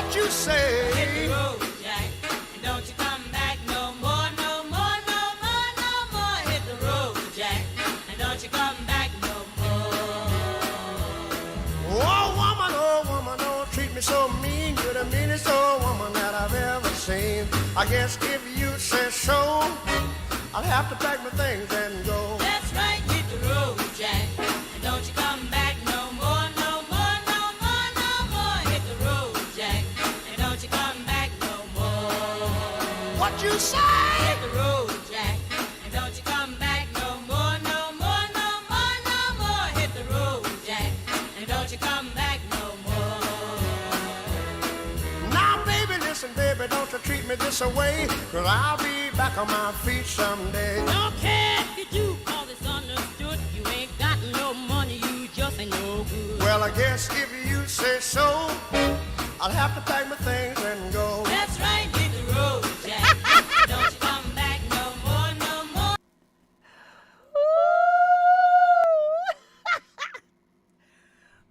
What you say? Hit the road, Jack, and don't you come back no more, no more, no more, no more. Hit the road, Jack, and don't you come back no more. Oh woman, don't treat me so mean. You're the meanest old woman that I've ever seen. I guess if you say so, I'll have to pack my things and go. That's right, hit the road, Jack, and don't you come back no more, no more, no more, no more. Hit the road, Jack, and don't you come back no more. What you say? Hit the road, Jack, and don't you come back no more, no more, no more, no more. Hit the road, Jack, and don't you come back no more. Now, baby, listen, baby, don't you treat me this away, 'cause I'll be back on my feet someday. Don't care if you do, 'cause it's understood. You ain't got no money, you just ain't no good. Well, I guess if you say so, I'll have to pack my things and go. That's right, hit the road, Jack. Don't you come back no more, no more.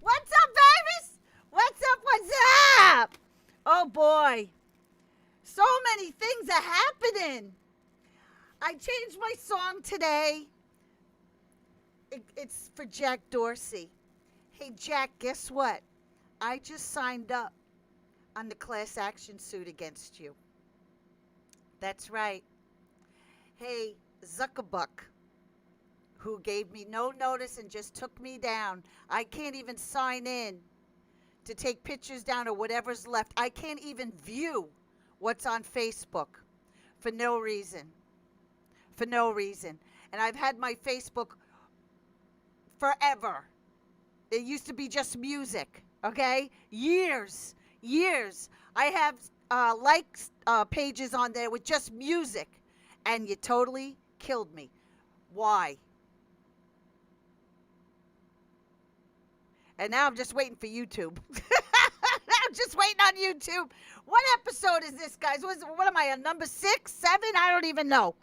What's up, babies? What's up? What's up? Oh, boy. So many things are happening. I changed my song today. It's for Jack Dorsey. Hey, Jack, guess what? I just signed up on the class action suit against you. That's right. Hey, Zuckerbuck, who gave me no notice and just took me down. I can't even sign in to take pictures down or whatever's left. I can't even view what's on Facebook for no reason. For no reason. And I've had my Facebook forever. It used to be just music, okay? Years. I have likes pages on there with just music, and you totally killed me. Why? And now I'm just waiting for YouTube. I'm just waiting on YouTube. What episode is this, guys? What am I, on number 6, 7? I don't even know.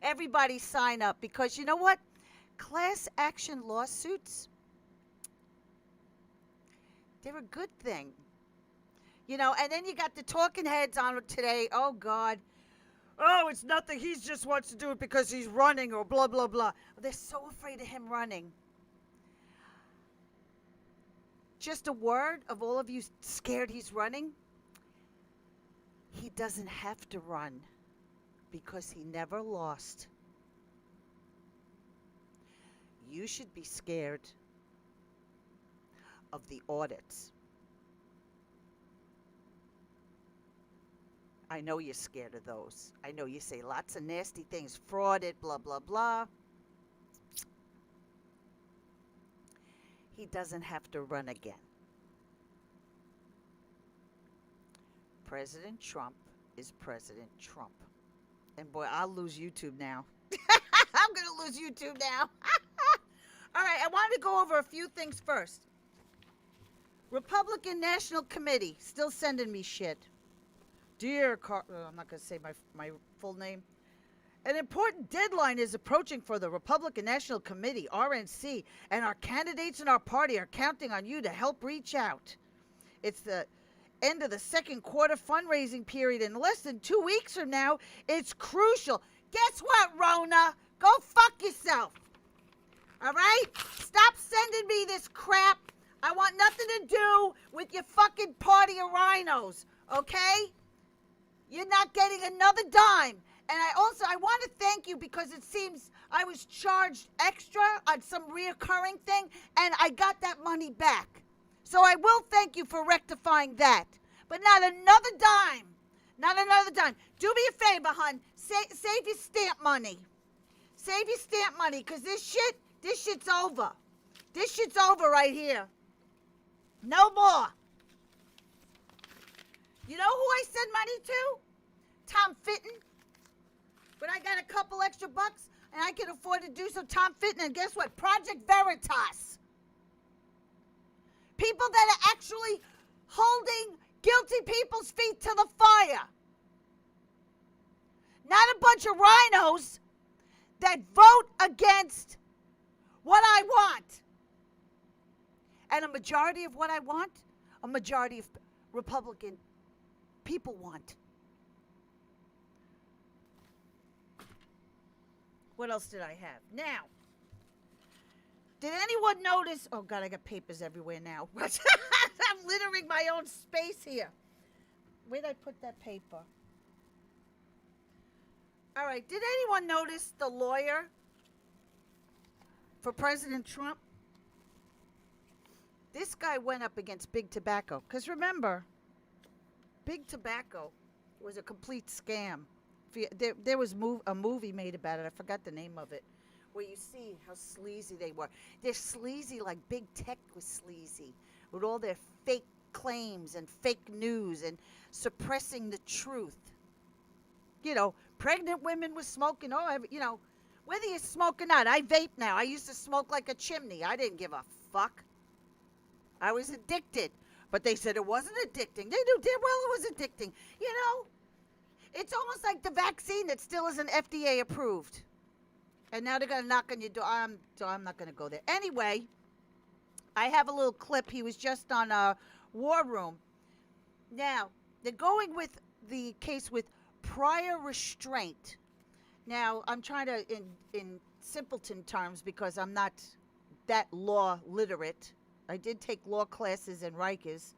Everybody sign up, because you know what? Class action lawsuits, they're a good thing. You know, and then you got the talking heads on it today. Oh, God. Oh, it's nothing. He just wants to do it because he's running or blah, blah, blah. They're so afraid of him running. Just a word of all of you scared he's running. He doesn't have to run because he never lost. You should be scared of the audits. I know you're scared of those. I know you say lots of nasty things, frauded, blah, blah, blah. He doesn't have to run again. President Trump is President Trump. And boy, I'll lose YouTube now. I'm going to lose YouTube now. All right, I wanted to go over a few things first. Republican National Committee still sending me shit. Dear I'm not going to say my full name. An important deadline is approaching for the Republican National Committee, RNC, and our candidates in our party are counting on you to help reach out. It's the end of the second quarter fundraising period. In less than 2 weeks from now, it's crucial. Guess what, Rona? Go fuck yourself. All right? Stop sending me this crap. I want nothing to do with your fucking party of rhinos, okay? You're not getting another dime. And I want to thank you, because it seems I was charged extra on some reoccurring thing, and I got that money back. So I will thank you for rectifying that. But not another dime. Not another dime. Do me a favor, hon. Save your stamp money. Save your stamp money, because this shit's over. This shit's over right here. No more. You know who I send money to? Tom Fitton. But I got a couple extra bucks, and I can afford to do so. Tom Fitton, and guess what? Project Veritas. People that are actually holding guilty people's feet to the fire. Not a bunch of rhinos that vote against what I want. And a majority of what I want a majority of Republican people want. What else did I have? Now, did anyone notice? Oh, God, I got papers everywhere now. I'm littering my own space here. Where'd I put that paper? All right, did anyone notice the lawyer for President Trump? This guy went up against Big Tobacco. Because remember, Big Tobacco was a complete scam. There was a movie made about it. I forgot the name of it. Where you see how sleazy they were. They're sleazy like big tech was sleazy. With all their fake claims and fake news and suppressing the truth. You know, pregnant women were smoking. Whether you smoke or not. I vape now. I used to smoke like a chimney. I didn't give a fuck. I was addicted. But they said it wasn't addicting. They knew damn well it was addicting. You know, it's almost like the vaccine that still isn't FDA approved. And now they're going to knock on your door. So I'm not going to go there. Anyway, I have a little clip. He was just on War Room. Now, they're going with the case with prior restraint. Now, I'm trying to, in simpleton terms, because I'm not that law literate. I did take law classes in Rikers.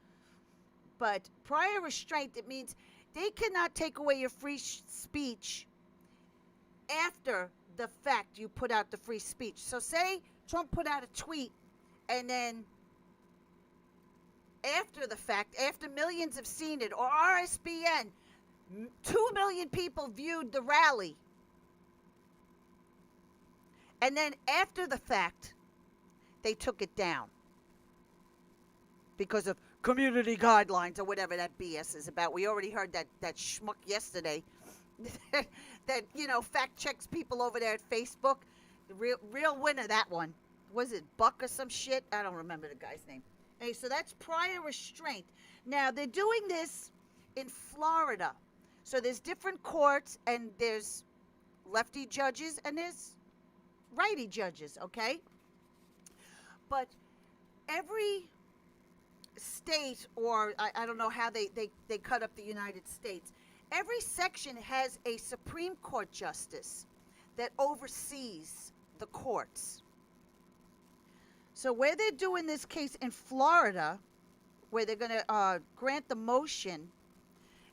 But prior restraint, it means they cannot take away your free speech after the fact you put out the free speech. So say Trump put out a tweet, and then after the fact, after millions have seen it, or RSBN, 2 million people viewed the rally. And then after the fact, they took it down because of community guidelines or whatever that BS is about. We already heard that schmuck yesterday that, fact checks people over there at Facebook. The real winner, that one. Was it Buck or some shit? I don't remember the guy's name. Hey, so that's prior restraint. Now, they're doing this in Florida. So there's different courts, and there's lefty judges, and there's righty judges, okay? But every state, or I don't know how they cut up the United States, every section has a Supreme Court justice that oversees the courts. So where they're doing this case in Florida, where they're going to grant the motion,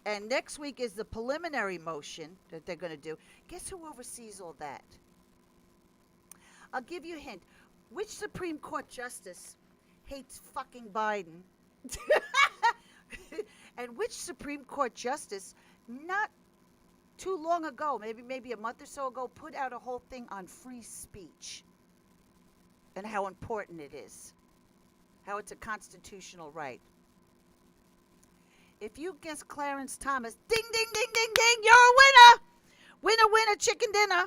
and next week is the preliminary motion that they're going to do, guess who oversees all that? I'll give you a hint. Which Supreme Court justice hates fucking Biden? And which Supreme Court justice, not too long ago, maybe a month or so ago, put out a whole thing on free speech and how important it is, how it's a constitutional right. If you guess Clarence Thomas, ding, ding, ding, ding, ding, you're a winner. Winner, winner, chicken dinner.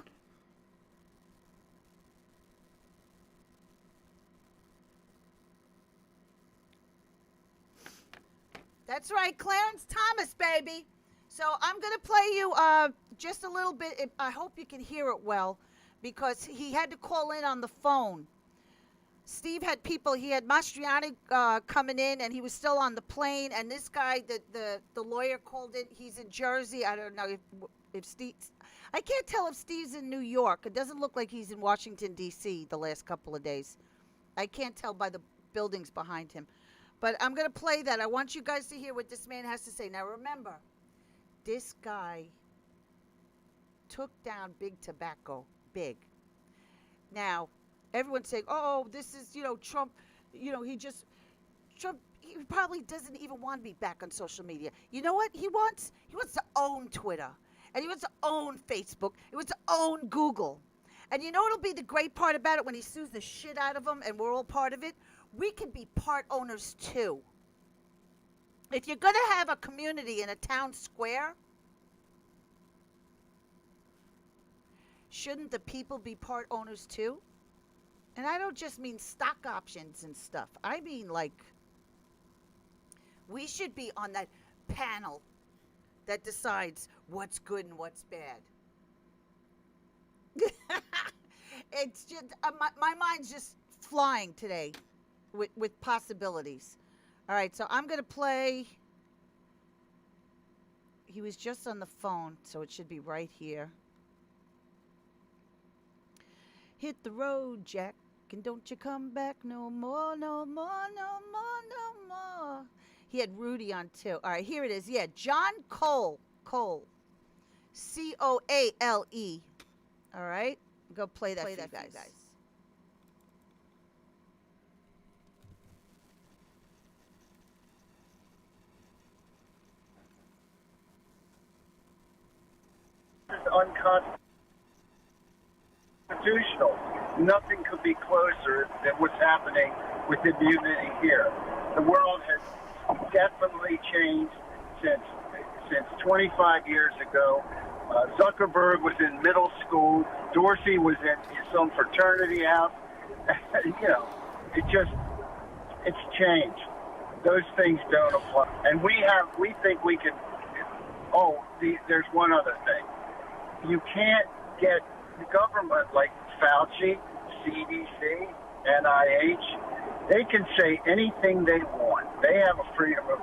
That's right, Clarence Thomas, baby. So I'm going to play you just a little bit. I hope you can hear it well, because he had to call in on the phone. Steve had people, he had Mastriani coming in, and he was still on the plane, and this guy, the lawyer called in, he's in Jersey. I don't know if Steve, I can't tell if Steve's in New York. It doesn't look like he's in Washington, D.C. the last couple of days. I can't tell by the buildings behind him. But I'm going to play that. I want you guys to hear what this man has to say. Now, remember, this guy took down Big Tobacco, big. Now, everyone's saying, oh, this is, Trump, Trump, he probably doesn't even want to be back on social media. You know what he wants? He wants to own Twitter. And he wants to own Facebook. He wants to own Google. And you know what'll be the great part about it when he sues the shit out of them and we're all part of it? We can be part owners too. If you're going to have a community in a town square, shouldn't the people be part owners too? And I don't just mean stock options and stuff. I mean, like, we should be on that panel that decides what's good and what's bad. It's just, my mind's just flying today with possibilities. All right, so I'm going to play. He was just on the phone, so it should be right here. Hit the road, Jack, and don't you come back no more, no more, no more, no more. He had Rudy on too. All right, here it is. Yeah, John Cole. Cole. Coale. All right, go play that for you guys. Is unconstitutional. Nothing could be closer than what's happening with immunity here. The world has definitely changed since 25 years ago. Zuckerberg was in middle school. Dorsey was in some fraternity house. You know, it's changed. Those things don't apply. And we think we can. There's one other thing. You can't get the government like Fauci, CDC, NIH. They can say anything they want. They have a freedom of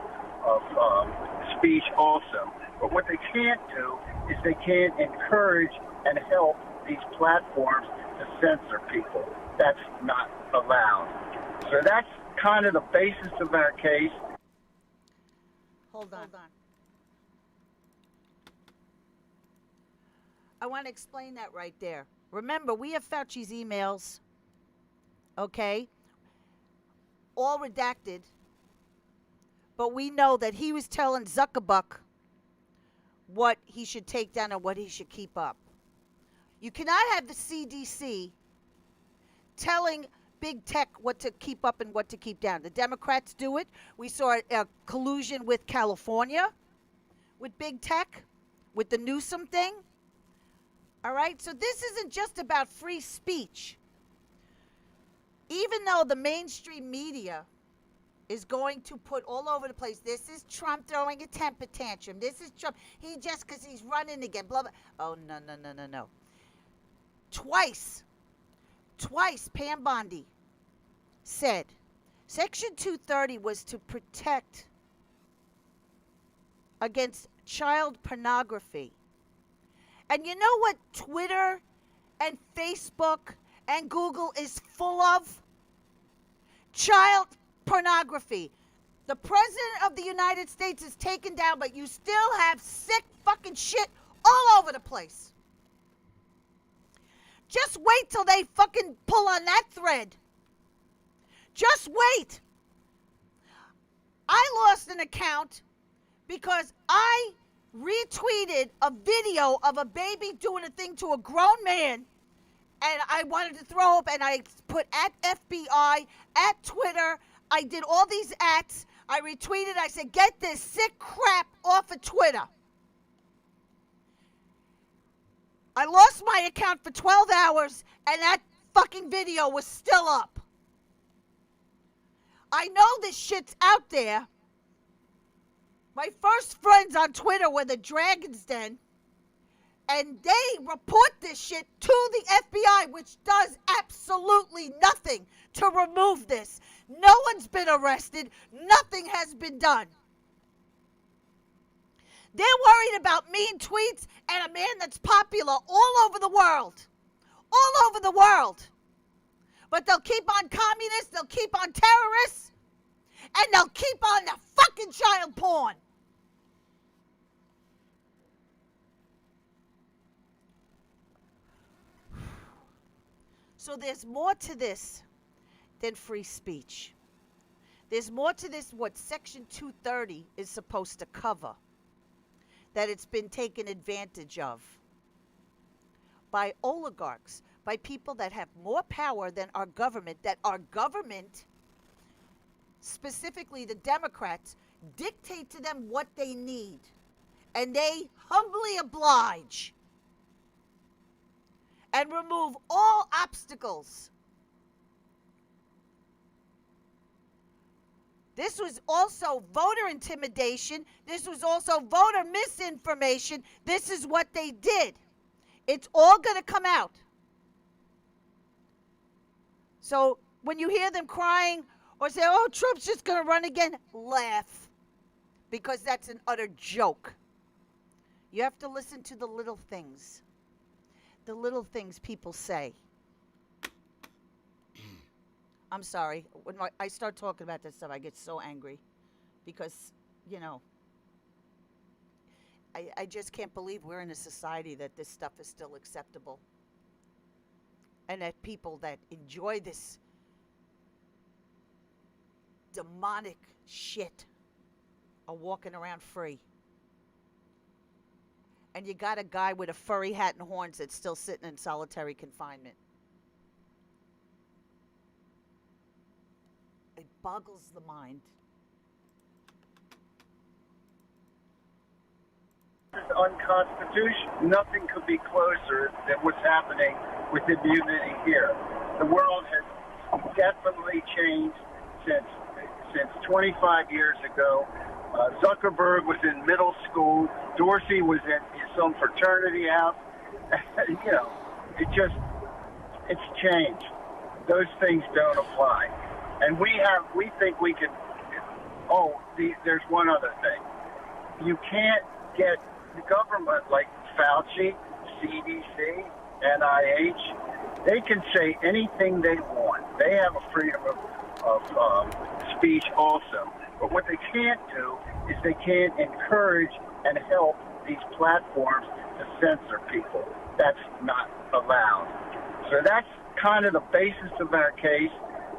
speech also. But what they can't do is they can't encourage and help these platforms to censor people. That's not allowed. So that's kind of the basis of our case. Hold on. I want to explain that right there. Remember, we have Fauci's emails, okay, all redacted, but we know that he was telling Zuckerberg what he should take down and what he should keep up. You cannot have the CDC telling big tech what to keep up and what to keep down. The Democrats do it. We saw a collusion with California, with big tech, with the Newsom thing. All right, so this isn't just about free speech. Even though the mainstream media is going to put all over the place, this is Trump throwing a temper tantrum. This is Trump. He just because he's running again, blah, blah. Oh, no. Twice, Pam Bondi said Section 230 was to protect against child pornography. And you know what Twitter and Facebook and Google is full of? Child pornography. The President of the United States is taken down, but you still have sick fucking shit all over the place. Just wait till they fucking pull on that thread. Just wait. I lost an account because I retweeted a video of a baby doing a thing to a grown man, and I wanted to throw up, and I put at FBI, at Twitter. I did all these ats. I retweeted. I said, get this sick crap off of Twitter. I lost my account for 12 hours, and that fucking video was still up. I know this shit's out there. My first friends on Twitter were the Dragon's Den, and they report this shit to the FBI, which does absolutely nothing to remove this. No one's been arrested. Nothing has been done. They're worried about mean tweets and a man that's popular all over the world. All over the world. But they'll keep on communists, they'll keep on terrorists, and they'll keep on the fucking child porn. So there's more to this than free speech. There's more to this what Section 230 is supposed to cover, that it's been taken advantage of by oligarchs, by people that have more power than our government, that our government, specifically the Democrats, dictate to them what they need, and they humbly oblige and remove all obstacles. This was also voter intimidation. This was also voter misinformation. This is what they did. It's all going to come out. So when you hear them crying, Or say, oh, Trump's just going to run again. Laugh. Because that's an utter joke. You have to listen to the little things. The little things people say. I'm sorry. When I start talking about this stuff, I get so angry. Because, you know, I just can't believe we're in a society that this stuff is still acceptable. And that people that enjoy this demonic shit are walking around free. And you got a guy with a furry hat and horns that's still sitting in solitary confinement. It boggles the mind. It's unconstitutional. Nothing could be closer than what's happening with immunity here. The world has definitely changed since 25 years ago. Zuckerberg was in middle school. Dorsey was in some fraternity house. You know, it's changed. Those things don't apply. And we think we can. There's one other thing. You can't get the government like Fauci, CDC, NIH. They can say anything they want. They have a freedom of speech also. But what they can't do is they can't encourage and help these platforms to censor people. That's not allowed. So that's kind of the basis of our case.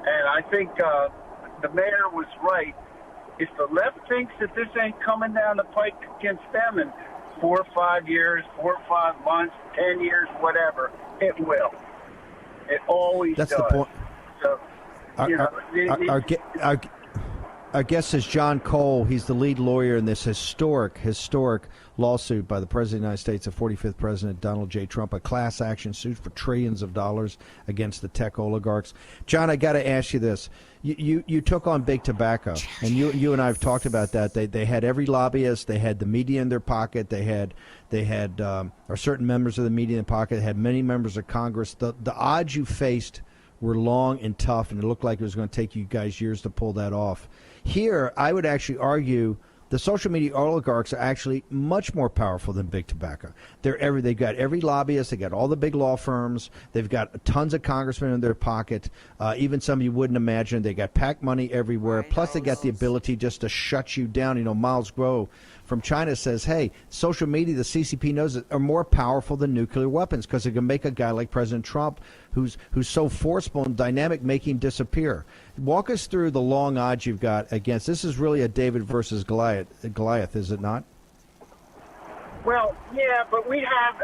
And I think the mayor was right. If the left thinks that this ain't coming down the pike against them in 4 or 5 years, 4 or 5 months, 10 years, whatever, it will. It always does. That's the point. So, Our guest is John Cole. He's the lead lawyer in this historic lawsuit by the President of the United States, the 45th President Donald J. Trump, a class action suit for trillions of dollars against the tech oligarchs. John, I got to ask you this. You took on big tobacco, and you and I have talked about that. They had every lobbyist. They had the media in their pocket. They had or certain members of the media in their pocket. They had many members of Congress. The odds you faced were long and tough, and it looked like it was going to take you guys years to pull that off. Here, I would actually argue the social media oligarchs are actually much more powerful than big tobacco. They've got every lobbyist, they got all the big law firms, they've got tons of congressmen in their pocket, even some you wouldn't imagine. They got PAC money everywhere. Plus, they got the ability just to shut you down. You know, Miles Groh from China says, hey, social media, the CCP knows it, are more powerful than nuclear weapons because it can make a guy like President Trump, who's so forceful and dynamic, make him disappear. Walk us through the long odds you've got against. This is really a David versus Goliath, is it not? Well, yeah, but we have,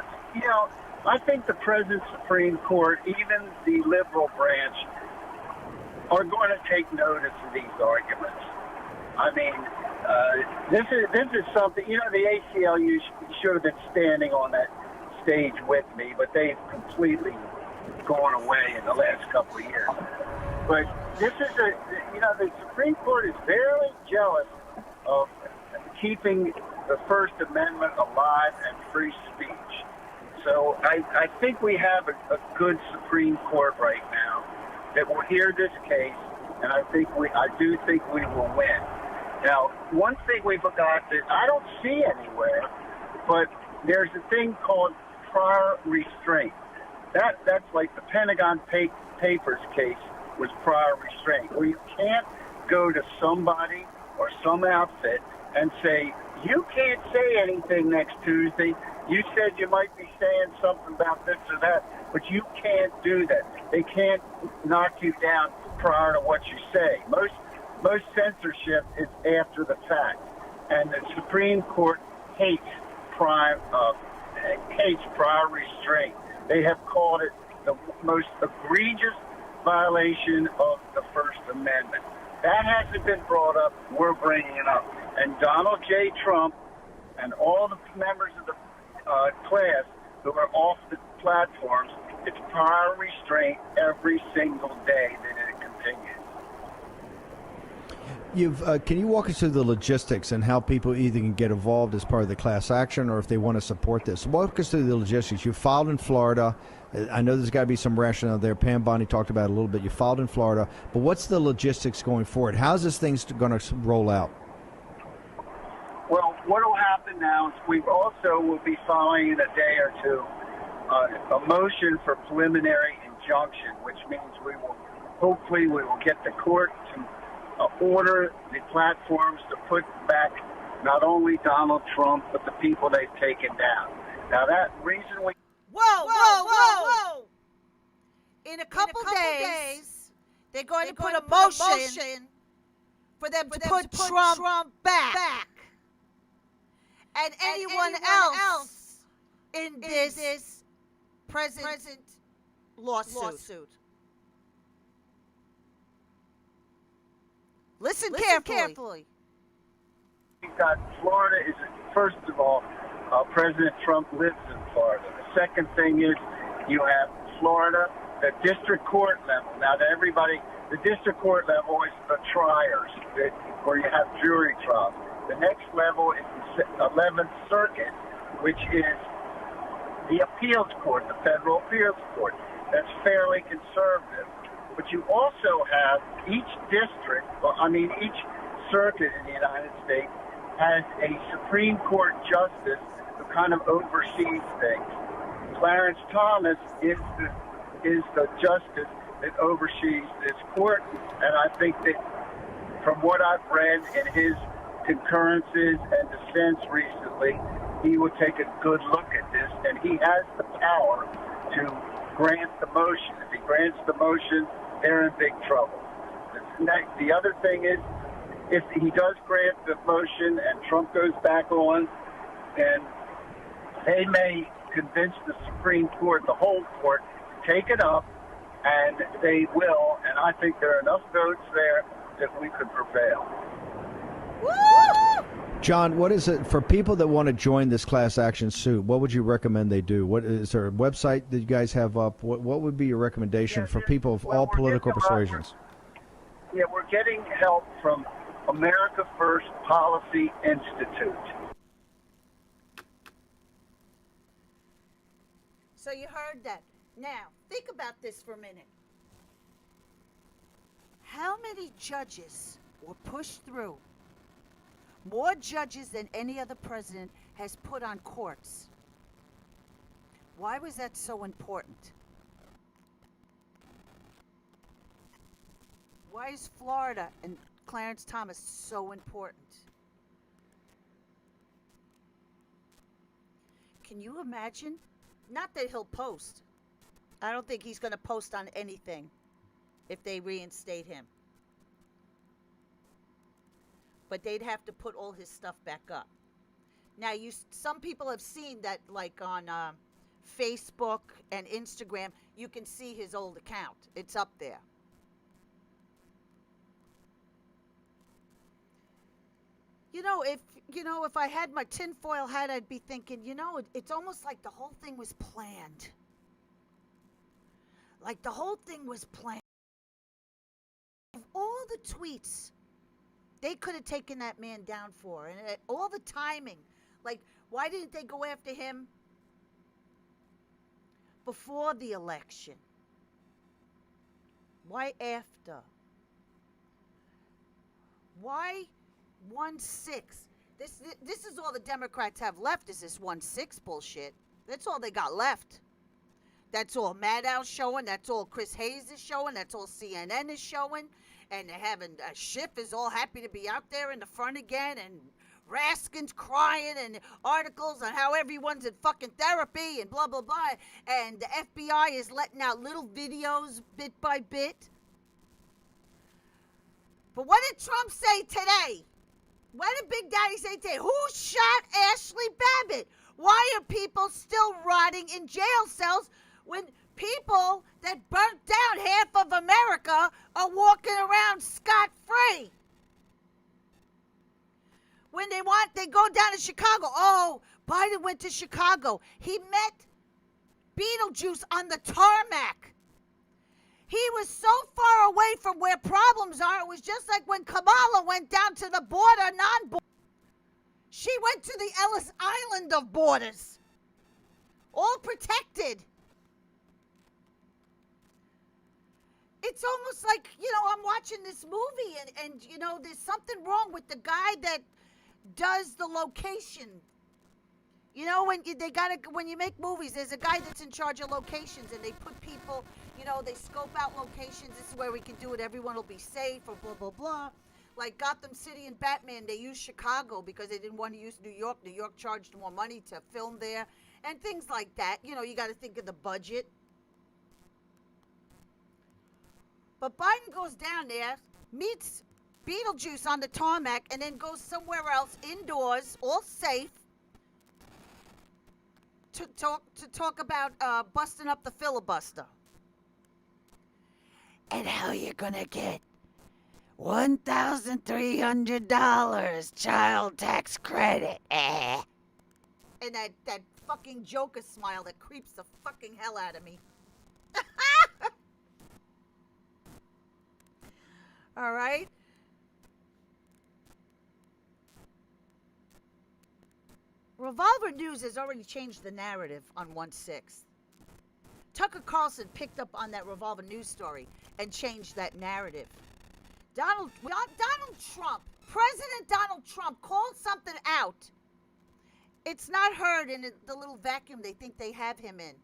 I think the President's Supreme Court, even the liberal branch, are going to take notice of these arguments. I mean, this is something, the ACLU should have been standing on that stage with me, but they've completely gone away in the last couple of years. But this is the Supreme Court is very jealous of keeping the First Amendment alive and free speech. So I think we have a good Supreme Court right now that will hear this case, and I do think we will win. Now, one thing we forgot that I don't see anywhere, but there's a thing called prior restraint. That's like the Pentagon Papers case was prior restraint, where you can't go to somebody or some outfit and say, you can't say anything next Tuesday. You said you might be saying something about this or that, but you can't do that. They can't knock you down prior to what you say. Most censorship is after the fact, and the Supreme Court hates prior restraint. They have called it the most egregious violation of the First Amendment. That hasn't been brought up. We're bringing it up. And Donald J. Trump and all the members of the class who are off the platforms, it's prior restraint every single day that it continues. Can you walk us through the logistics and how people either can get involved as part of the class action or if they want to support this? Walk us through the logistics. You filed in Florida. I know there's got to be some rationale there. Pam Bondi talked about it a little bit. You filed in Florida. But what's the logistics going forward? How's this thing going to roll out? Well, what will happen now is we also will be filing in a day or two a motion for preliminary injunction, which means we will get the court to order the platforms to put back not only Donald Trump, but the people they've taken down. Now, that reason we... Whoa. In a couple days, they're going to put a motion for them to put Trump back. And anyone else in this present lawsuit. Listen carefully. We've got Florida is, first of all, President Trump lives in Florida. The second thing is you have Florida, the district court level. Now, the district court level is the triers, where you have jury trials. The next level is the 11th Circuit, which is the appeals court, the federal appeals court. That's fairly conservative. But you also have each circuit in the United States has a Supreme Court justice who kind of oversees things. Clarence Thomas is the justice that oversees this court, and I think that from what I've read in his concurrences and dissents recently, he will take a good look at this, and he has the power to grant the motion. If he grants the motion, they're in big trouble. The other thing is, if he does grant the motion and Trump goes back on, then they may convince the Supreme Court, the whole court, to take it up, and they will, and I think there are enough votes there that we could prevail. Woo! John, what is it for people that want to join this class action suit? What would you recommend they do? What is there a website that you guys have up? What would be your recommendation for people of all political persuasions? We're getting help from America First Policy Institute. So you heard that. Now, think about this for a minute. How many judges were pushed through? More judges than any other president has put on courts. Why was that so important? Why is Florida and Clarence Thomas so important? Can you imagine? Not that he'll post. I don't think he's going to post on anything if they reinstate him. But they'd have to put all his stuff back up. Now, some people have seen that, like on Facebook and Instagram, you can see his old account. It's up there. If I had my tinfoil hat, I'd be thinking, it's almost like the whole thing was planned. Like the whole thing was planned. Of all the tweets they could have taken that man down for, and all the timing, like, why didn't they go after him before the election? Why after? Why 1/6? This is all the Democrats have left, is this 1/6 bullshit. That's all they got left. That's all Maddow's showing. That's all Chris Hayes is showing. That's all CNN is showing. And they're having Schiff is all happy to be out there in the front again, and Raskin's crying, and articles on how everyone's in fucking therapy and blah, blah, blah. And the FBI is letting out little videos bit by bit. But what did Trump say today? What did Big Daddy say today? Who shot Ashley Babbitt? Why are people still rotting in jail cells when people that burnt down half of America are walking around scot-free? When they go down to Chicago. Oh, Biden went to Chicago. He met Beetlejuice on the tarmac. He was so far away from where problems are. It was just like when Kamala went down to the border, non-border. She went to the Ellis Island of borders. All protected. It's almost like, I'm watching this movie and there's something wrong with the guy that does the location. When you make movies, there's a guy that's in charge of locations and they put people, they scope out locations. This is where we can do it. Everyone will be safe or blah, blah, blah. Like Gotham City and Batman, they used Chicago because they didn't want to use New York. New York charged more money to film there and things like that. You got to think of the budget. But Biden goes down there, meets Beetlejuice on the tarmac, and then goes somewhere else indoors, all safe, to talk about busting up the filibuster. And how you're gonna get $1,300 child tax credit. And that fucking Joker smile that creeps the fucking hell out of me. All right? Revolver News has already changed the narrative on 1/6. Tucker Carlson picked up on that Revolver News story and changed that narrative. Donald Trump, President Donald Trump called something out. It's not heard in the little vacuum they think they have him in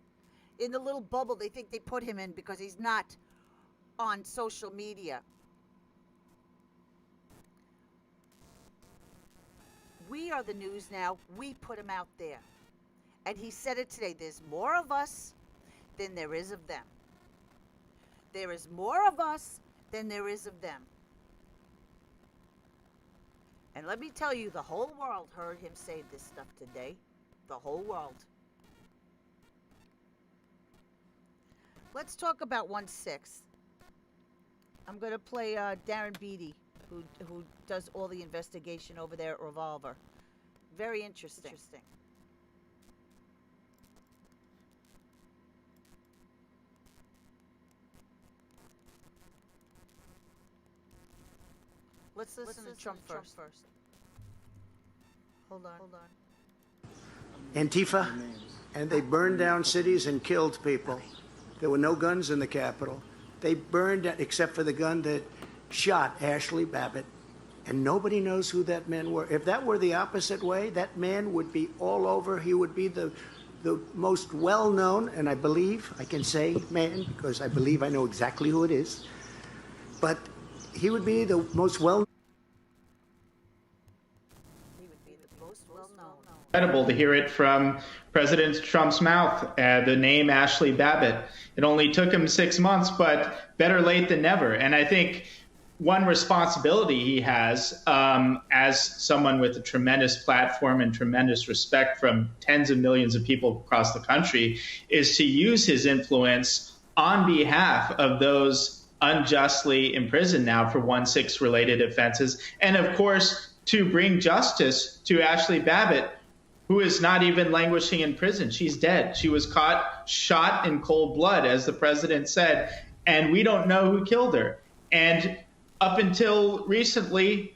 the little bubble they think they put him in because he's not on social media. We are the news now. We put him out there. And he said it today. There's more of us than there is of them. There is more of us than there is of them. And let me tell you, the whole world heard him say this stuff today. The whole world. Let's talk about 1/6. I'm going to play Darren Beatty, who does all the investigation over there at Revolver. Very interesting. Let's listen to Trump first. Hold on. Antifa, and they burned down cities and killed people. There were no guns in the Capitol. They burned it except for the gun that shot Ashley Babbitt, and nobody knows who that men were. If that were the opposite way, that man would be all over. He would be the most well-known, and I believe I can say man because I believe I know exactly who it is, but he would be the most well-known. Incredible to hear it from President Trump's mouth, the name Ashley Babbitt. It only took him 6 months, but better late than never. And I think one responsibility he has as someone with a tremendous platform and tremendous respect from tens of millions of people across the country is to use his influence on behalf of those unjustly imprisoned now for 1/6 related offenses. And of course, to bring justice to Ashley Babbitt, who is not even languishing in prison. She's dead. She was caught, shot in cold blood, as the president said, and we don't know who killed her. And up until recently,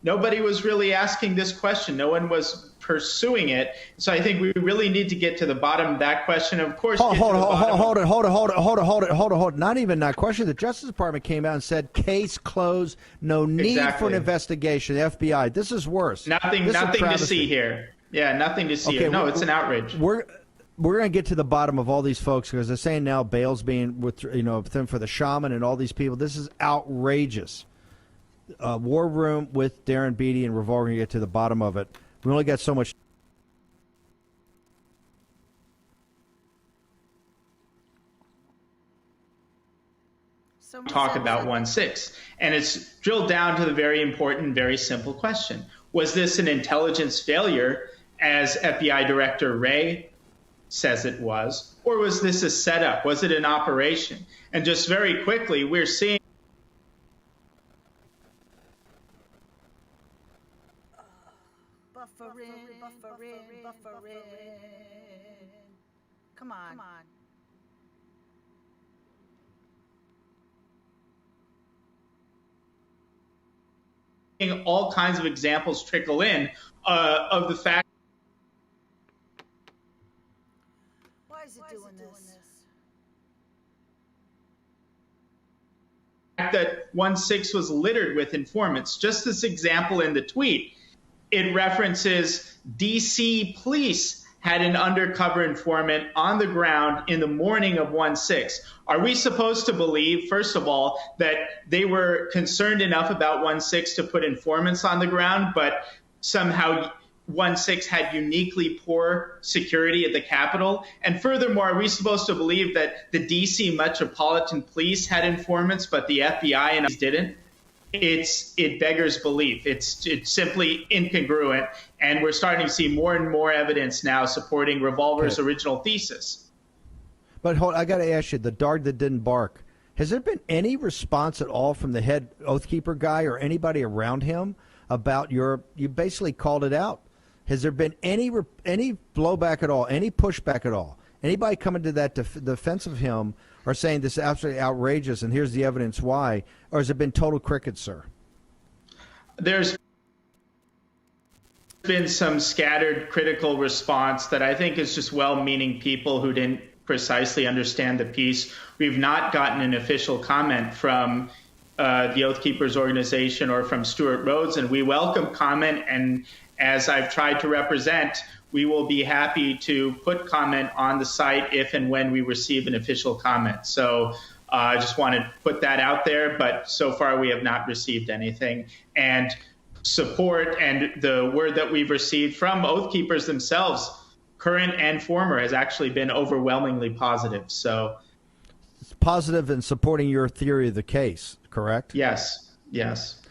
nobody was really asking this question. No one was pursuing it. So I think we really need to get to the bottom of that question. Of course, hold it. Not even that question. The Justice Department came out and said, case closed, no need for an investigation. The FBI. This is worse. Nothing to see here. Yeah, nothing to see here. No, it's an outrage. We're going to get to the bottom of all these folks because they're saying now bail's being with for the shaman and all these people. This is outrageous. War Room with Darren Beatty and Revolver. We're going to get to the bottom of it. We only got so much. Talk about 1/6. And it's drilled down to the very important, very simple question. Was this an intelligence failure, as FBI Director Wray says it was, or was this a setup? Was it an operation? And just very quickly, we're seeing Buffer in. Come on. all kinds of examples trickle in of the fact Why is it doing this? that 1-6 was littered with informants. Just this example in the tweet, it references DC police had an undercover informant on the ground in the morning of 1-6. Are we supposed to believe, first of all, that they were concerned enough about 1-6 to put informants on the ground, but somehow 1-6 had uniquely poor security at the Capitol? And furthermore, are we supposed to believe that the DC Metropolitan Police had informants, but the FBI and others didn't? It beggars belief. It's simply incongruent, and we're starting to see more and more evidence now supporting Revolver's original thesis. But hold, I got to ask you, the dog that didn't bark, has there been any response at all from the head Oathkeeper guy or anybody around him about you basically called it out? Has there been any blowback at all, any pushback at all? Anybody coming to that defense of him or saying this is absolutely outrageous and here's the evidence why? Or has it been total crickets, sir? There's been some scattered critical response that I think is just well-meaning people who didn't precisely understand the piece. We've not gotten an official comment from the Oath Keepers organization or from Stuart Rhodes, and we welcome comment. And as I've tried to represent, we will be happy to put comment on the site if and when we receive an official comment. So I just want to put that out there, but so far we have not received anything. And support and the word that we've received from Oath Keepers themselves, current and former, has actually been overwhelmingly positive. So it's positive in supporting your theory of the case, correct? Yes, yes.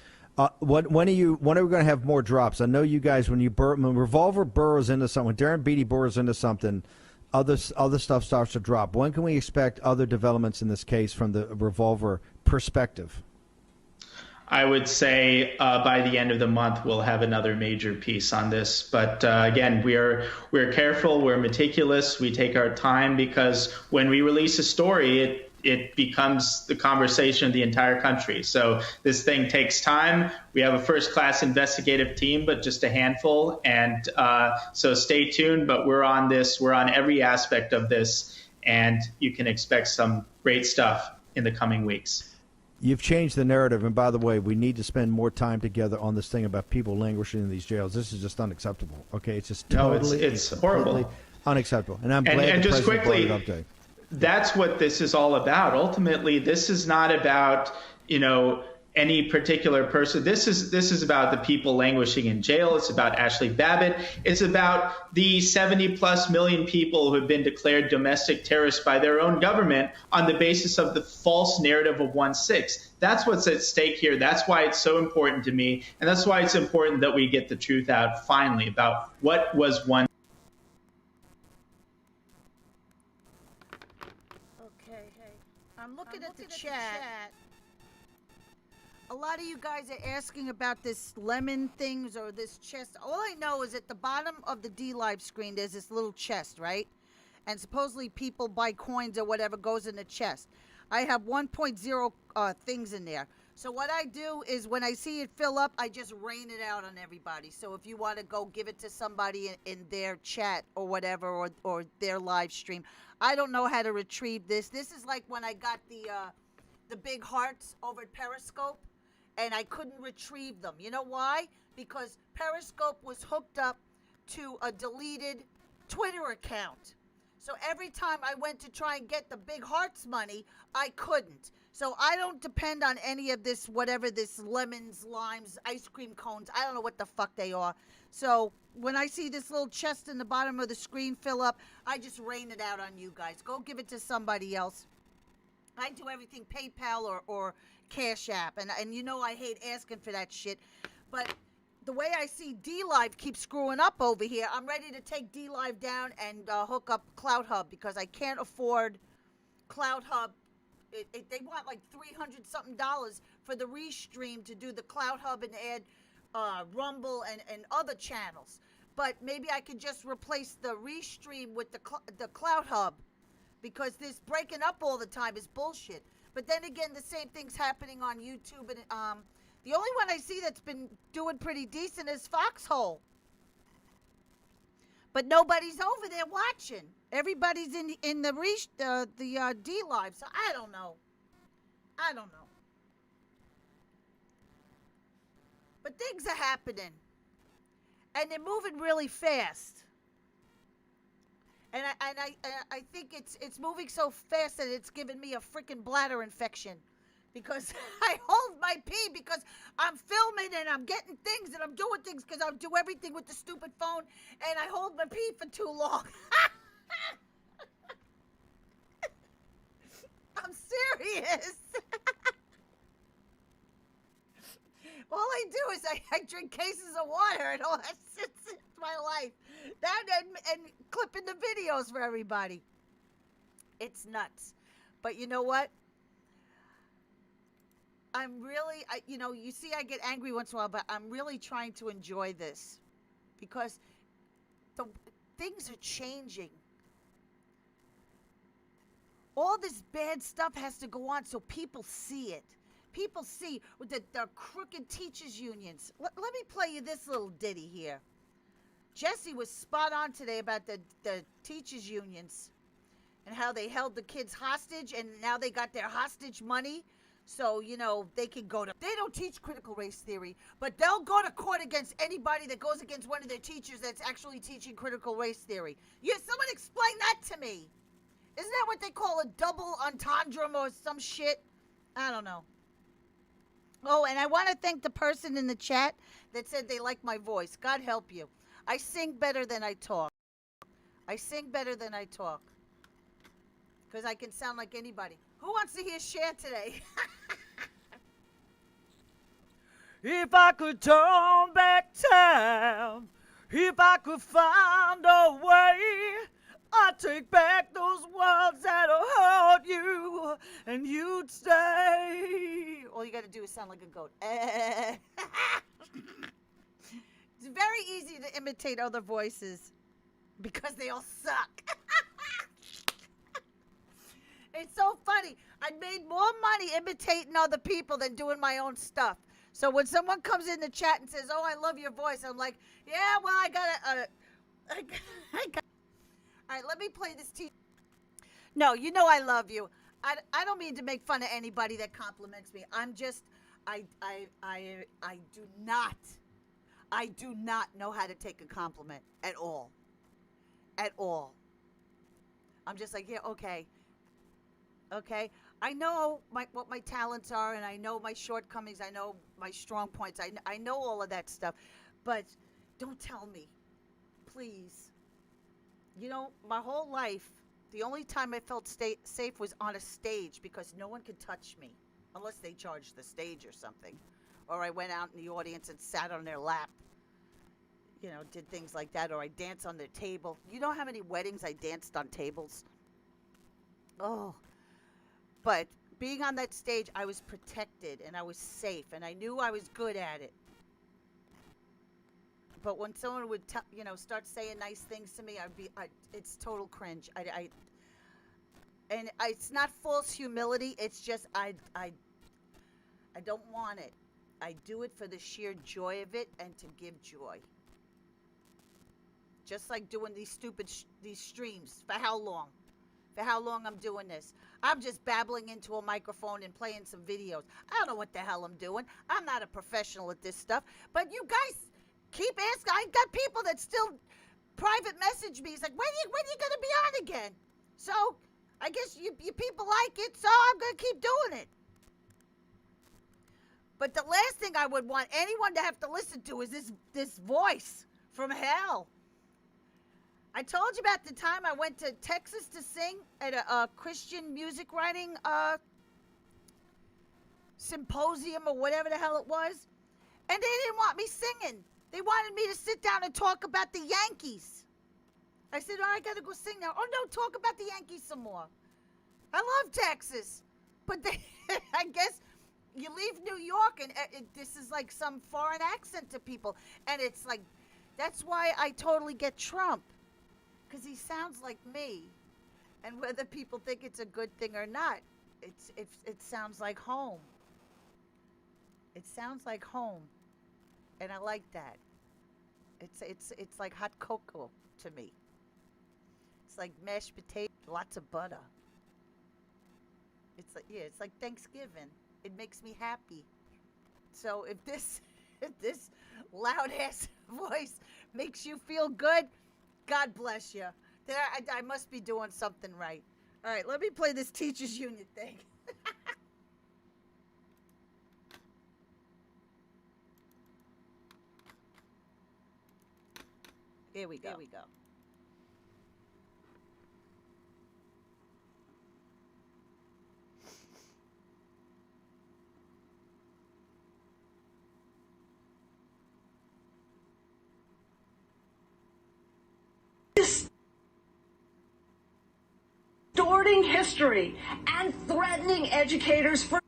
When are we going to have more drops? I know you guys, when Revolver burrows into something, when Darren Beatty burrows into something, other stuff starts to drop. When can we expect other developments in this case from the Revolver perspective? I would say by the end of the month we'll have another major piece on this. But again, we're careful, we're meticulous, we take our time, because when we release a story, it becomes the conversation of the entire country. So this thing takes time. We have a first-class investigative team, but just a handful. And so stay tuned, but we're on this. We're on every aspect of this, and you can expect some great stuff in the coming weeks. You've changed the narrative, and by the way, we need to spend more time together on this thing about people languishing in these jails. This is just unacceptable. Okay, it's just totally, it's horrible, unacceptable. And I'm glad the just president quickly, brought it up, Dave. That's what this is all about. Ultimately, this is not about, any particular person. This is about the people languishing in jail. It's about Ashley Babbitt. It's about the 70+ million people who have been declared domestic terrorists by their own government on the basis of the false narrative of 1-6. That's what's at stake here. That's why it's so important to me. And that's why it's important that we get the truth out finally about what was 1. I'm looking at the chat. A lot of you guys are asking about this lemon things or this chest. All I know is at the bottom of the D-Live screen, there's this little chest, right? And supposedly people buy coins or whatever goes in the chest. I have 1.0 things in there. So what I do is when I see it fill up, I just rain it out on everybody. So if you want to go give it to somebody in their chat or whatever, or their live stream, I don't know how to retrieve this. This is like when I got the big hearts over at Periscope, and I couldn't retrieve them. You know why? Because Periscope was hooked up to a deleted Twitter account. So every time I went to try and get the big hearts money, I couldn't. So I don't depend on any of this, whatever this lemons, limes, ice cream cones. I don't know what the fuck they are. So when I see this little chest in the bottom of the screen fill up, I just rain it out on you guys. Go give it to somebody else. I do everything PayPal or Cash App. And you know I hate asking for that shit. But the way I see D-Live keep screwing up over here, I'm ready to take D-Live down and hook up CloutHub, because I can't afford CloutHub. They want like $300-something for the restream to do the CloutHub and add Rumble and other channels. But maybe I could just replace the restream with the CloutHub, because this breaking up all the time is bullshit. But then again, the same thing's happening on YouTube and The only one I see that's been doing pretty decent is Foxhole. But nobody's over there watching. Everybody's in the D Live, so I don't know. I don't know. But things are happening. And they're moving really fast. And I think it's moving so fast that it's giving me a freaking bladder infection. Because I hold my pee because I'm filming and I'm getting things and I'm doing things because I do everything with the stupid phone and I hold my pee for too long. I'm serious. All I do is I drink cases of water and all that's my life. That and clipping the videos for everybody. It's nuts. But you know what? I'm really, you see I get angry once in a while, but I'm really trying to enjoy this because things are changing. All this bad stuff has to go on so people see it. People see the crooked teachers unions. Let me play you this little ditty here. Jesse was spot on today about the teachers unions and how they held the kids hostage and now they got their hostage money. So, they can they don't teach critical race theory, but they'll go to court against anybody that goes against one of their teachers that's actually teaching critical race theory. Someone explain that to me. Isn't that what they call a double entendre or some shit? I don't know. Oh, and I want to thank the person in the chat that said they like my voice. God help you. I sing better than I talk. I sing better than I talk. Because I can sound like anybody. Who wants to hear Cher today? If I could turn back time, if I could find a way, I'd take back those words that hurt you, and you'd stay. All you got to do is sound like a goat. It's very easy to imitate other voices because they all suck. It's so funny. I made more money imitating other people than doing my own stuff. So when someone comes in the chat and says, "Oh, I love your voice," I'm like, "Yeah, well, I got. All right, let me play this to you. No, I love you. I don't mean to make fun of anybody that compliments me. I'm just, I do not know how to take a compliment at all. At all. I'm just like, yeah, okay. Okay, I know what my talents are, and I know my shortcomings. I know my strong points. I know all of that stuff, but don't tell me, please. My whole life, the only time I felt safe was on a stage because no one could touch me unless they charged the stage or something, or I went out in the audience and sat on their lap. Did things like that, or I danced on their table. You know how many weddings I danced on tables? Oh. But being on that stage, I was protected and I was safe and I knew I was good at it. But when someone would, start saying nice things to me, it's total cringe. It's not false humility. It's just I don't want it. I do it for the sheer joy of it and to give joy. Just like doing these streams. For how long? For how long I'm doing this. I'm just babbling into a microphone and playing some videos. I don't know what the hell I'm doing. I'm not a professional at this stuff. But you guys keep asking. I got people that still private message me. It's like, when are you going to be on again? So I guess you people like it, so I'm going to keep doing it. But the last thing I would want anyone to have to listen to is this voice from hell. I told you about the time I went to Texas to sing at a Christian music writing symposium or whatever the hell it was. And they didn't want me singing. They wanted me to sit down and talk about the Yankees. I said, "Oh, I got to go sing now." "Oh, no, talk about the Yankees some more." I love Texas. But I guess you leave New York and this is like some foreign accent to people. And it's like, that's why I totally get Trump. Because he sounds like me. And whether people think it's a good thing or not, it sounds like home. It sounds like home, and I like that. It's like hot cocoa to me. It's like mashed potato, lots of butter. It's like Thanksgiving. It makes me happy. So if this if this loud ass voice makes you feel good, God bless you. Then I must be doing something right. All right, let me play this teachers union thing. Here we go. Distorting history and threatening educators for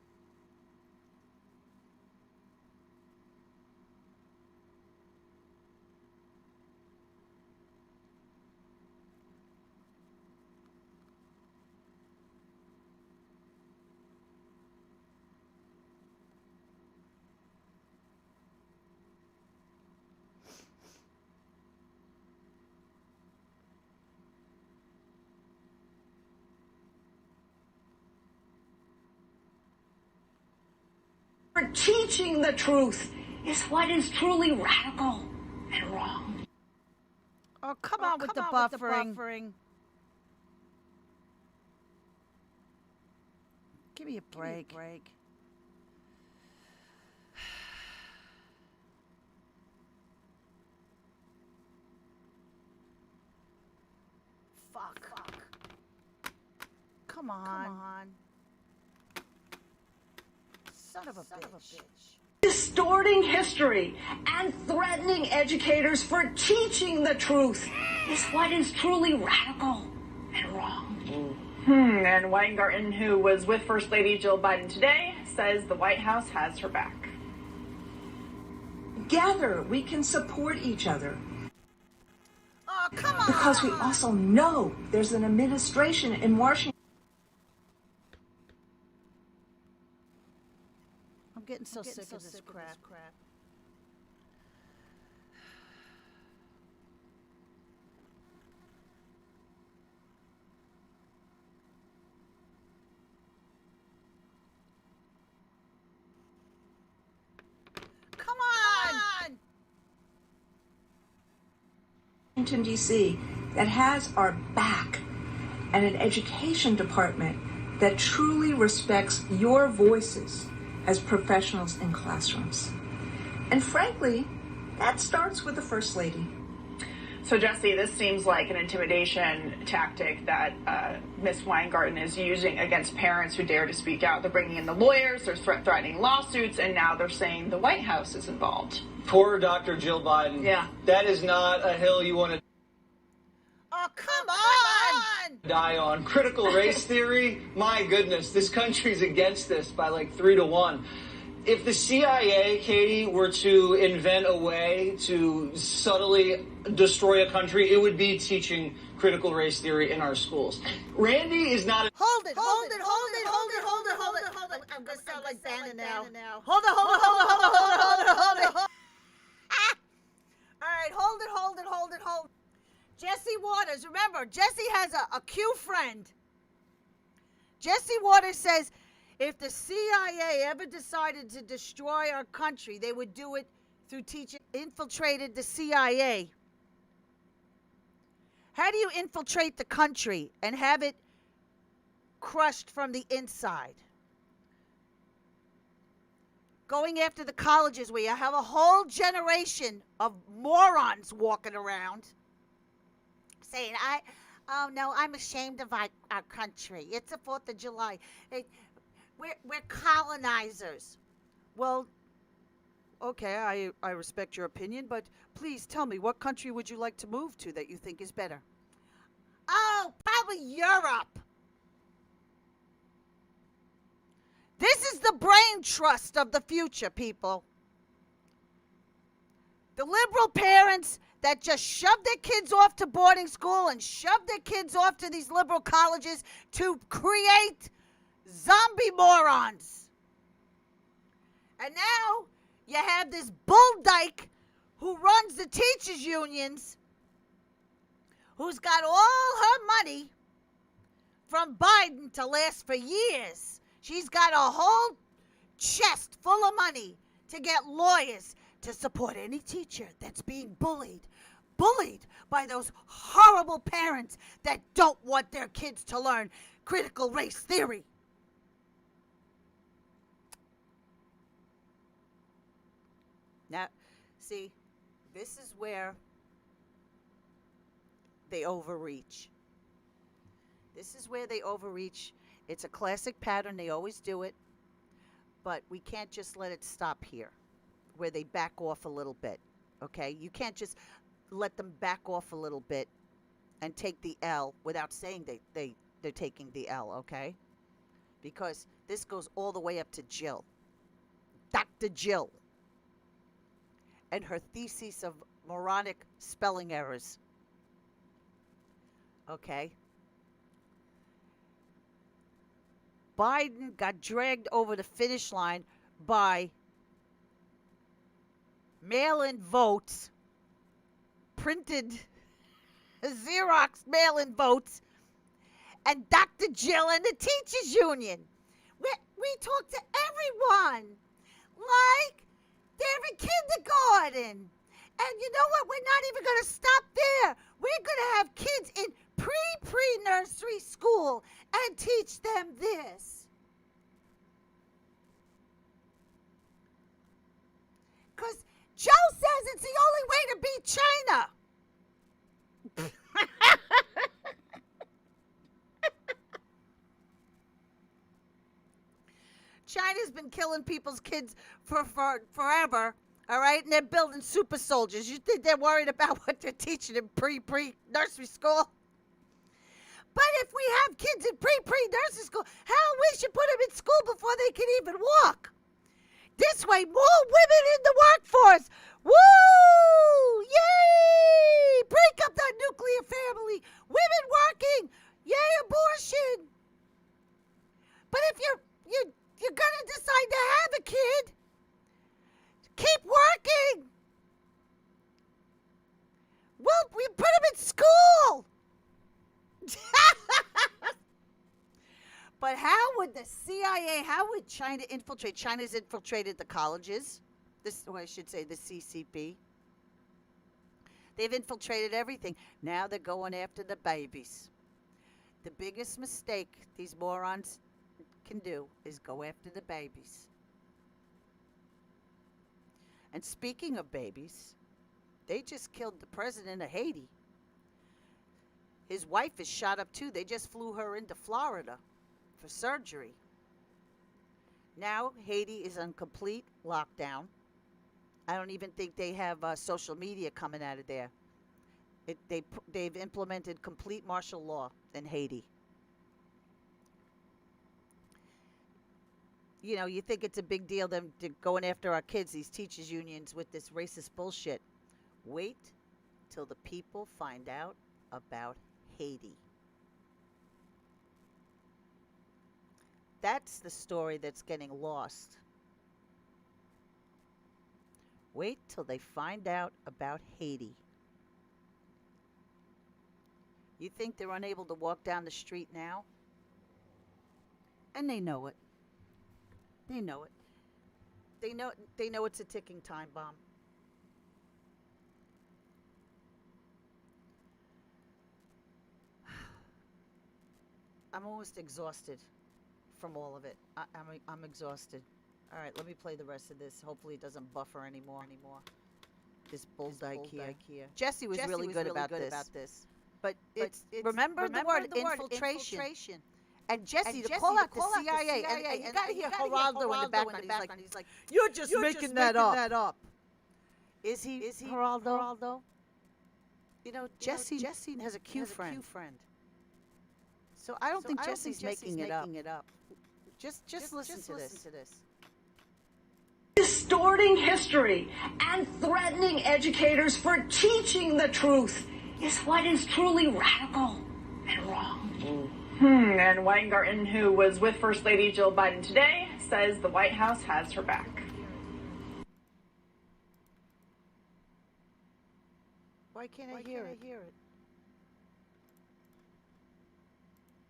teaching the truth is what is truly radical and wrong. Oh, come on with the buffering. Give me a break. Fuck. Come on. Son of a bitch. Distorting history and threatening educators for teaching the truth is what is truly radical and wrong. And Weingarten, who was with First Lady Jill Biden today, says the White House has her back. Together, we can support each other. Oh, come on. Because we also know there's an administration in Washington. I'm getting so sick of this crap. Come on! Washington, D.C. that has our back and an education department that truly respects your voices as professionals in classrooms. And frankly, that starts with the First Lady. So, Jesse, this seems like an intimidation tactic that Ms. Weingarten is using against parents who dare to speak out. They're bringing in the lawyers, they're threatening lawsuits, and now they're saying the White House is involved. Poor Dr. Jill Biden. Yeah. That is not a hill you want to Oh, come on! die on. Critical race theory, my goodness, this country's against this by like 3-1. If the CIA, Katie, were to invent a way to subtly destroy a country, it would be teaching critical race theory in our schools. Randy is not a... Hold it. I'm gonna sound like Bannon now. Hold it. All right, hold it. Jesse Waters, remember, Jesse has a Q friend. Jesse Waters says, if the CIA ever decided to destroy our country, they would do it through teaching. Infiltrated the CIA. How do you infiltrate the country and have it crushed from the inside? Going after the colleges where you have a whole generation of morons walking around saying, I'm ashamed of our country. It's the 4th of July. We're colonizers. Well, okay, I respect your opinion, but please tell me, what country would you like to move to that you think is better? Oh, probably Europe. This is the brain trust of the future, people. The liberal parents that just shove their kids off to boarding school and shove their kids off to these liberal colleges to create zombie morons. And now you have this bull dyke who runs the teachers' unions, who's got all her money from Biden to last for years. She's got a whole chest full of money to get lawyers to support any teacher that's being bullied by those horrible parents that don't want their kids to learn critical race theory. Now, see, this is where they overreach. This is where they overreach. It's a classic pattern. They always do it. But we can't just let it stop here, where they back off a little bit. Okay? You can't just let them back off a little bit and take the L without saying they're taking the L, okay? Because this goes all the way up to Jill. Dr. Jill. And her thesis of moronic spelling errors. Okay? Biden got dragged over the finish line by mail-in votes, printed Xerox mail-in votes, and Dr. Jill and the teachers union. We talked to everyone like they're in kindergarten. And you know what? We're not even going to stop there. We're going to have kids in pre-nursery school and teach them this. Because Joe says it's the only way to beat China. China's been killing people's kids for forever. All right, and they're building super soldiers. You think they're worried about what they're teaching in pre-nursery school? But if we have kids in pre-nursery school, hell, we should put them in school before they can even walk. This way, more women in the workforce. Woo! Yay! Break up that nuclear family. Women working. Yay, abortion. But if you're gonna decide to have a kid, keep working. Well, we put them in school. But how would the CIA, how would China infiltrate? China's infiltrated the colleges. I should say the CCP. They've infiltrated everything. Now they're going after the babies. The biggest mistake these morons can do is go after the babies. And speaking of babies, they just killed the president of Haiti. His wife is shot up too. They just flew her into Florida for surgery. Now Haiti is on complete lockdown. I don't even think they have social media coming out of there. They've implemented complete martial law in Haiti. You know, you think it's a big deal them going after our kids, these teachers unions, with this racist bullshit. Wait till the people find out about Haiti. That's the story that's getting lost. Wait till they find out about Haiti. You think they're unable to walk down the street now? And they know it. They know it. They know it's a ticking time bomb. I'm almost exhausted from all of it. I'm exhausted. All right, let me play the rest of this. Hopefully it doesn't buffer anymore. This bull dyke here. Jesse was really good about this. But it's remember the word infiltration. And Jesse, to call out the CIA, and you gotta hear Geraldo in the background. He's like, you're just making that up. Is he Geraldo? You know, Jesse has a Q friend. So I don't think Jesse's making it up. Just listen to this. Distorting history and threatening educators for teaching the truth is what is truly radical and wrong. And Weingarten, who was with First Lady Jill Biden today, says the White House has her back. Why can't I hear it?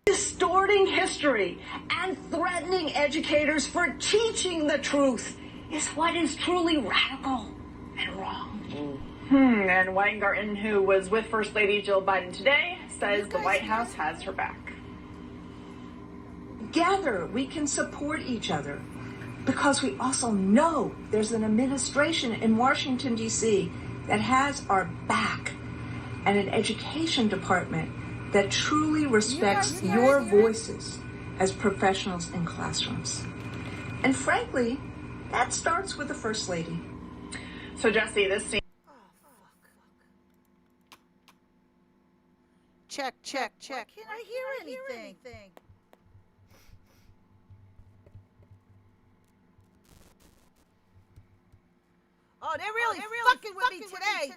Distorting history and threatening educators for teaching the truth is what is truly radical and wrong. And Weingarten, who was with First Lady Jill Biden today, says the White House has her back. Together, we can support each other because we also know there's an administration in Washington, D.C. that has our back and an education department that truly respects your voices as professionals in classrooms. And frankly, that starts with the First Lady. So, Jesse, this seems... Check. Why can't I hear anything? Oh, they're really fucking with me today.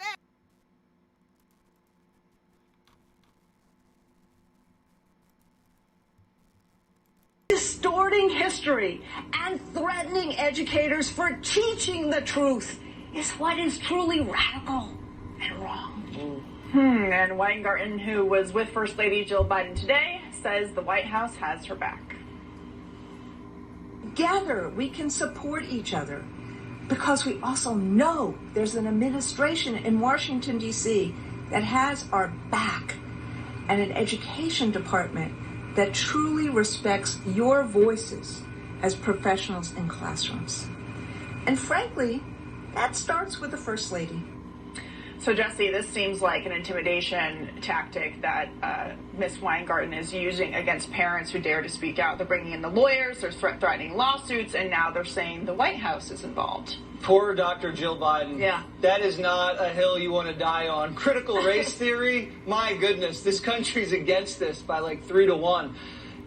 Distorting history and threatening educators for teaching the truth is what is truly radical and wrong. And Weingarten, who was with First Lady Jill Biden today, says the White House has her back. Together, we can support each other because we also know there's an administration in Washington, D.C. that has our back and an education department that truly respects your voices as professionals in classrooms. And frankly, that starts with the First Lady. So, Jesse, this seems like an intimidation tactic that Ms. Weingarten is using against parents who dare to speak out. They're bringing in the lawyers, they're threatening lawsuits, and now they're saying the White House is involved. Poor Dr. Jill Biden. Yeah. That is not a hill you want to die on. Critical race theory, my goodness, this country's against this by like 3 to 1.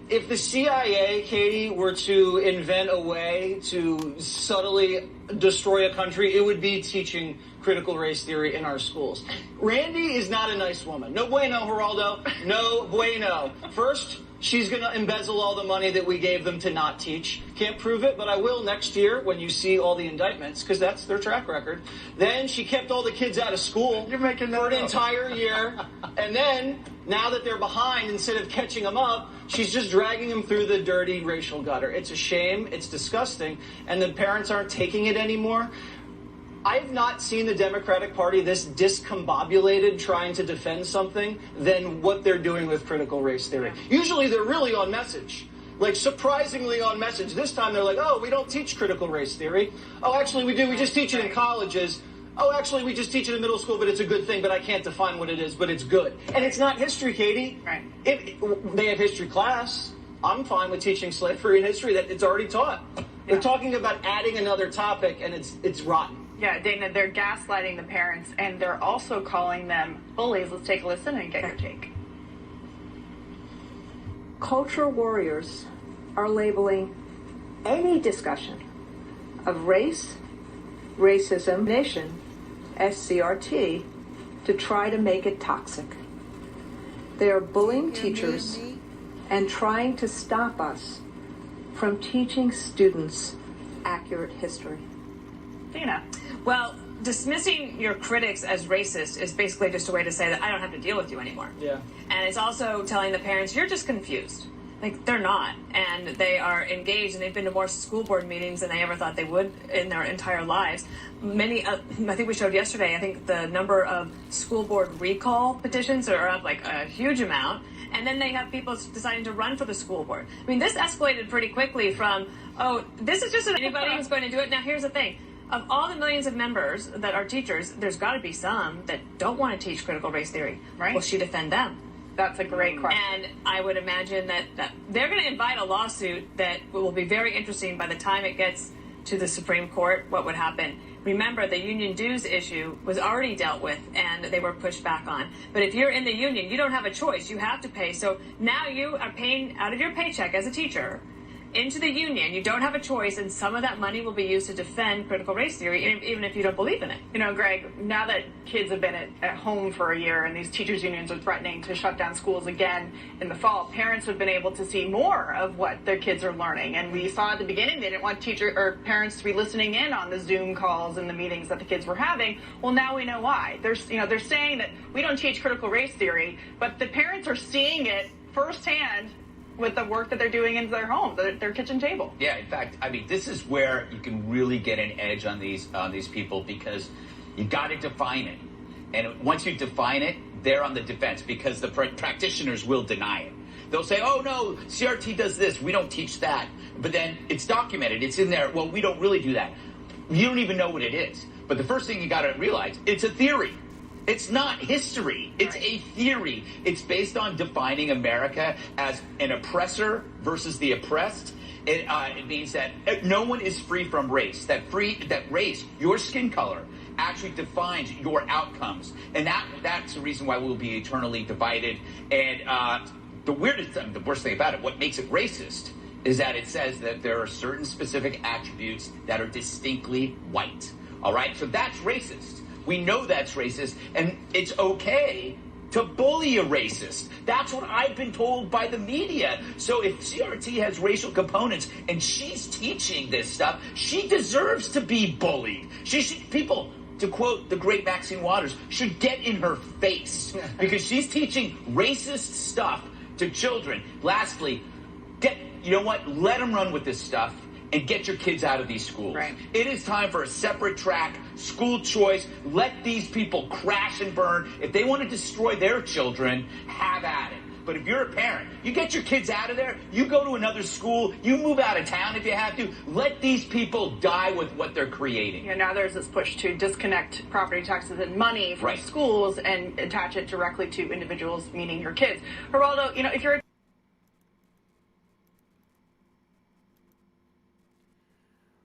If the CIA, Katie, were to invent a way to subtly destroy a country, it would be teaching critical race theory in our schools. Randy is not a nice woman. No bueno, Geraldo. No bueno. First, she's going to embezzle all the money that we gave them to not teach. Can't prove it, but I will next year when you see all the indictments, because that's their track record. Then she kept all the kids out of school for an entire year. And then, now that they're behind, instead of catching them up, she's just dragging them through the dirty racial gutter. It's a shame. It's disgusting. And the parents aren't taking it anymore. I've not seen the Democratic Party this discombobulated trying to defend something than what they're doing with critical race theory. Usually they're really on message, like surprisingly on message. This time they're like, oh, we don't teach critical race theory. Oh, actually we do. We just teach it in colleges. Oh, actually we just teach it in middle school, but it's a good thing, but I can't define what it is, but it's good. And it's not history, Katie. Right. They have history class. I'm fine with teaching slavery and history. That it's already taught. They're talking about adding another topic, and it's rotten. Yeah, Dana, they're gaslighting the parents, and they're also calling them bullies. Let's take a listen and get your take. Culture warriors are labeling any discussion of race, racism, nation, SCRT, to try to make it toxic. They are bullying teachers and trying to stop us from teaching students accurate history. Dana. Well, dismissing your critics as racist is basically just a way to say that I don't have to deal with you anymore. Yeah. And it's also telling the parents, you're just confused. Like, they're not. And they are engaged, and they've been to more school board meetings than they ever thought they would in their entire lives. Many, I think we showed yesterday, I think the number of school board recall petitions are up like a huge amount. And then they have people deciding to run for the school board. I mean, this escalated pretty quickly from, oh, this is just anybody who's going to do it. Now, here's the thing. Of all the millions of members that are teachers, there's got to be some that don't want to teach critical race theory. Right. Will she defend them? That's a great question. And I would imagine that they're going to invite a lawsuit that will be very interesting by the time it gets to the Supreme Court, what would happen. Remember, the union dues issue was already dealt with, and they were pushed back on. But if you're in the union, you don't have a choice. You have to pay. So now you are paying out of your paycheck as a teacher into the union. You don't have a choice, and some of that money will be used to defend critical race theory, even if you don't believe in it. You know, Greg, now that kids have been at home for a year and these teachers' unions are threatening to shut down schools again in the fall, parents have been able to see more of what their kids are learning. And we saw at the beginning they didn't want parents to be listening in on the Zoom calls and the meetings that the kids were having. Well, now we know why. They're saying that we don't teach critical race theory, but the parents are seeing it firsthand with the work that they're doing in their home, their kitchen table. Yeah, in fact, I mean, this is where you can really get an edge on these people, because you got to define it. And once you define it, they're on the defense, because the practitioners will deny it. They'll say, oh, no, CRT does this. We don't teach that. But then it's documented. It's in there. Well, we don't really do that. You don't even know what it is. But the first thing you got to realize, it's a theory. It's not history. It's a theory. It's based on defining America as an oppressor versus the oppressed. It means that no one is free from race. That race, your skin color, actually defines your outcomes, and that's the reason why we'll be eternally divided. And the worst thing about it, what makes it racist, is that it says that there are certain specific attributes that are distinctly white. All right, so that's racist. We know that's racist, and it's okay to bully a racist. That's what I've been told by the media. So if CRT has racial components and she's teaching this stuff, she deserves to be bullied. People, to quote the great Maxine Waters, should get in her face because she's teaching racist stuff to children. Lastly, you know what? Let them run with this stuff and get your kids out of these schools. Right. It is time for a separate track, school choice. Let these people crash and burn. If they want to destroy their children, have at it. But if you're a parent, you get your kids out of there, you go to another school, you move out of town if you have to. Let these people die with what they're creating. Now there's this push to disconnect property taxes and money from schools and attach it directly to individuals, meaning your kids. Geraldo, if you're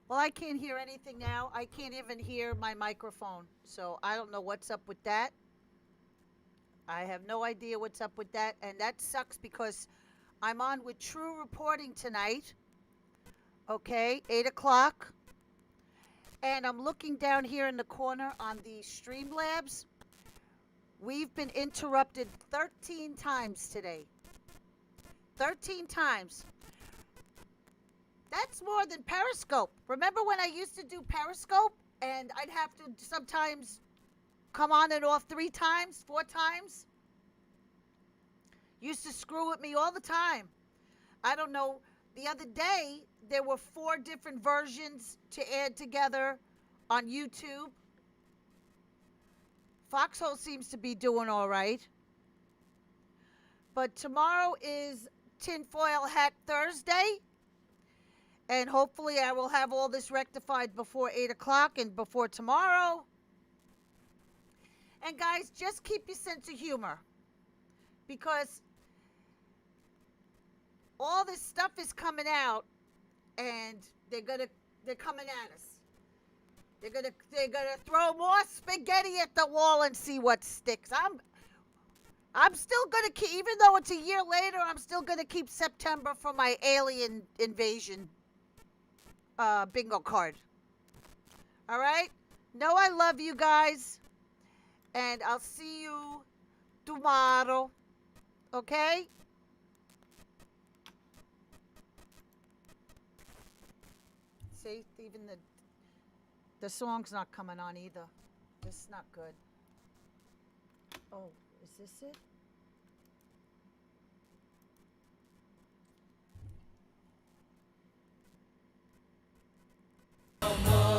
Well, I can't hear anything now. I can't even hear my microphone. So I don't know what's up with that. I have no idea what's up with that. And that sucks because I'm on with True Reporting tonight. Okay, 8 o'clock. And I'm looking down here in the corner on the Streamlabs. We've been interrupted 13 times today. 13 times. That's more than Periscope. Remember when I used to do Periscope and I'd have to sometimes come on and off 3 times, 4 times? Used to screw with me all the time. I don't know. The other day, there were 4 different versions to add together on YouTube. Foxhole seems to be doing all right. But tomorrow is Tinfoil Hat Thursday. And hopefully I will have all this rectified before 8 o'clock and before tomorrow. And guys, just keep your sense of humor. Because all this stuff is coming out and they're coming at us. They're gonna throw more spaghetti at the wall and see what sticks. I'm still gonna keep, even though it's a year later, I'm still gonna keep September for my alien invasion bingo card. All right? Know I love you guys. And I'll see you tomorrow. Okay? See, even the song's not coming on either. This is not good. Oh, is this it?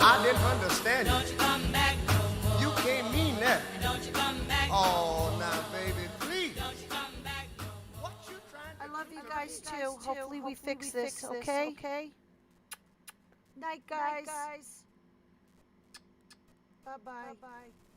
I didn't understand Don't you come back no more. you. You can't mean that. Don't you come back Oh, now, baby, please. Don't you come back no more. What you trying to I love you guys too. Hopefully we fix this, okay? Night, guys. Bye-bye. Bye-bye.